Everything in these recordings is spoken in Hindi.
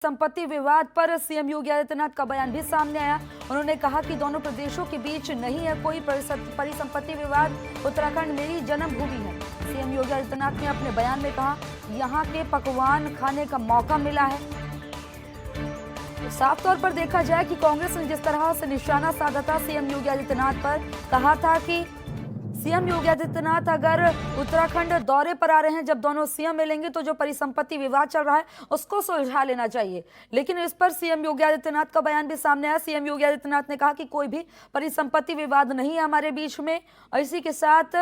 संपत्ति विवाद पर सीएम योगी आदित्यनाथ का बयान भी सामने आया। उन्होंने कहा कि दोनों प्रदेशों के बीच नहीं है कोई परिसंपत्ति विवाद, उत्तराखंड मेरी जन्मभूमि है। सीएम योगी आदित्यनाथ ने अपने बयान में कहा, यहाँ के पकवान खाने का मौका मिला है। तो साफ तौर पर देखा जाए कि कांग्रेस ने जिस तरह से निशाना साधा था सीएम योगी आदित्यनाथ पर, कहा था कि सीएम योगी आदित्यनाथ अगर उत्तराखंड दौरे पर आ रहे हैं, जब दोनों सीएम मिलेंगे तो जो परिसंपत्ति विवाद चल रहा है उसको सुलझा लेना चाहिए। लेकिन इस पर सीएम योगी आदित्यनाथ का बयान भी सामने आया। सीएम योगी आदित्यनाथ ने कहा कि कोई भी परिसंपत्ति विवाद नहीं है हमारे बीच में, और इसी के साथ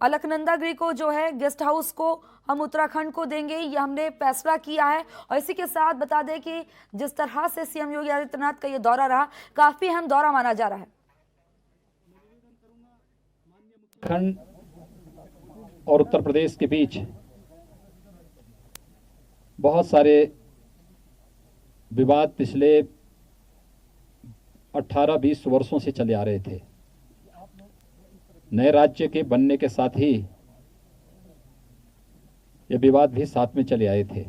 अलकनंदा गृह को जो है गेस्ट हाउस को हम उत्तराखंड को देंगे, ये हमने फैसला किया है। और इसी के साथ बता दें कि जिस तरह से सीएम योगी आदित्यनाथ का ये दौरा रहा, काफी अहम दौरा माना जा रहा है। उत्तराखंड और उत्तर प्रदेश के बीच बहुत सारे विवाद पिछले 18-20 वर्षों से चले आ रहे थे। नए राज्य के बनने के साथ ही ये विवाद भी साथ में चले आए थे।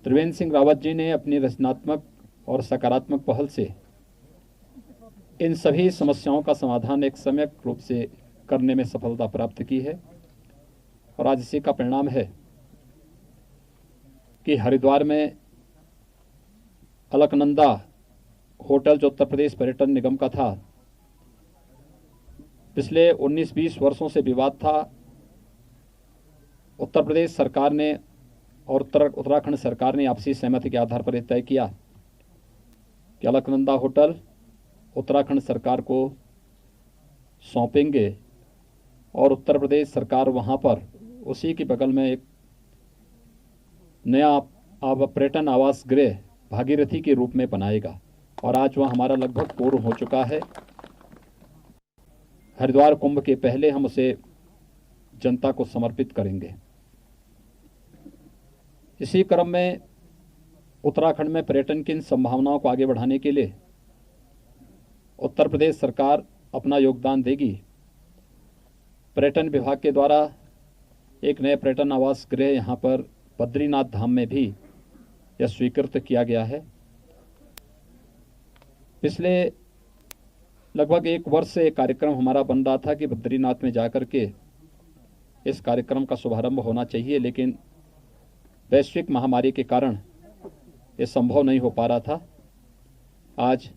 त्रिवेंद्र सिंह रावत जी ने अपनी रचनात्मक और सकारात्मक पहल से इन सभी समस्याओं का समाधान एक सम्यक रूप से करने में सफलता प्राप्त की है, और आज इसी का परिणाम है कि हरिद्वार में अलकनंदा होटल जो उत्तर प्रदेश पर्यटन निगम का था, पिछले 19-20 वर्षों से विवाद था। उत्तर प्रदेश सरकार ने और उत्तराखंड सरकार ने आपसी सहमति के आधार पर तय किया कि अलकनंदा होटल उत्तराखंड सरकार को सौंपेंगे, और उत्तर प्रदेश सरकार वहां पर उसी के बगल में एक नया पर्यटन आवास गृह भागीरथी के रूप में बनाएगा। और आज वह हमारा लगभग पूर्ण हो चुका है। हरिद्वार कुंभ के पहले हम उसे जनता को समर्पित करेंगे। इसी क्रम में उत्तराखंड में पर्यटन की इन संभावनाओं को आगे बढ़ाने के लिए उत्तर प्रदेश सरकार अपना योगदान देगी। पर्यटन विभाग के द्वारा एक नए पर्यटन आवास गृह यहाँ पर बद्रीनाथ धाम में भी यह स्वीकृत किया गया है। पिछले लगभग 1 वर्ष से एक कार्यक्रम हमारा बन रहा था कि बद्रीनाथ में जाकर के इस कार्यक्रम का शुभारंभ होना चाहिए, लेकिन वैश्विक महामारी के कारण ये संभव नहीं हो पा रहा था। आज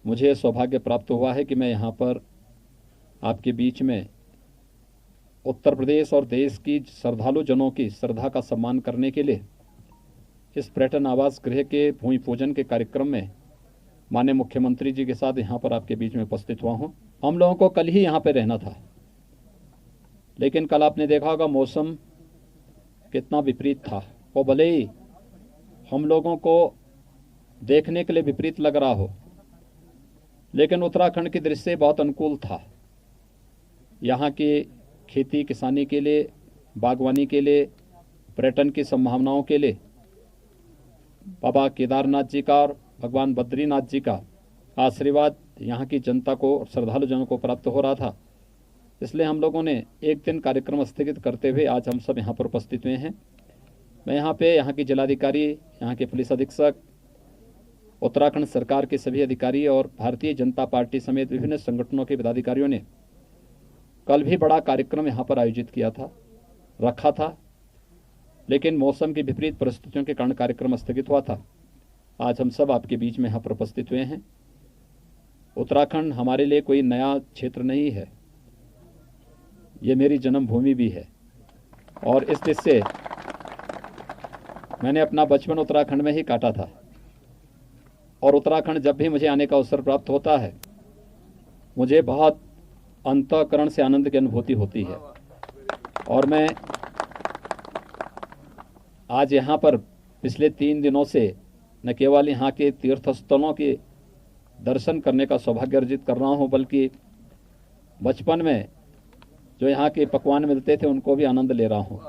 मुझे सौभाग्य प्राप्त हुआ है कि मैं यहाँ पर आपके बीच में उत्तर प्रदेश और देश की श्रद्धालु जनों की श्रद्धा का सम्मान करने के लिए इस पर्यटन आवास गृह के भूमि पूजन के कार्यक्रम में माननीय मुख्यमंत्री जी के साथ यहाँ पर आपके बीच में उपस्थित हुआ हूँ। हम लोगों को कल ही यहाँ पे रहना था, लेकिन कल आपने देखा होगा मौसम कितना विपरीत था। वो भले ही हम लोगों को देखने के लिए विपरीत लग रहा हो, लेकिन उत्तराखंड की दृश्य बहुत अनुकूल था। यहाँ की खेती किसानी के लिए, बागवानी के लिए, पर्यटन की संभावनाओं के लिए बाबा केदारनाथ जी का और भगवान बद्रीनाथ जी का आशीर्वाद यहाँ की जनता को और श्रद्धालु जनों को प्राप्त हो रहा था। इसलिए हम लोगों ने एक दिन कार्यक्रम स्थगित करते हुए आज हम सब यहाँ पर उपस्थित हुए हैं। मैं यहाँ की जिलाधिकारी, यहाँ के पुलिस अधीक्षक, उत्तराखंड सरकार के सभी अधिकारी और भारतीय जनता पार्टी समेत विभिन्न संगठनों के पदाधिकारियों ने कल भी बड़ा कार्यक्रम यहाँ पर आयोजित किया था, रखा था, लेकिन मौसम की विपरीत परिस्थितियों के कारण कार्यक्रम स्थगित हुआ था। आज हम सब आपके बीच में यहाँ पर उपस्थित हुए हैं। उत्तराखंड हमारे लिए कोई नया क्षेत्र नहीं है, ये मेरी जन्मभूमि भी है, और इस देश से मैंने अपना बचपन उत्तराखंड में ही काटा था। और उत्तराखंड जब भी मुझे आने का अवसर प्राप्त होता है, मुझे बहुत अंतःकरण से आनंद की अनुभूति होती है। और मैं आज यहाँ पर पिछले 3 दिनों से न केवल यहाँ के तीर्थ स्थलों के दर्शन करने का सौभाग्य अर्जित कर रहा हूँ, बल्कि बचपन में जो यहाँ के पकवान मिलते थे उनको भी आनंद ले रहा हूँ।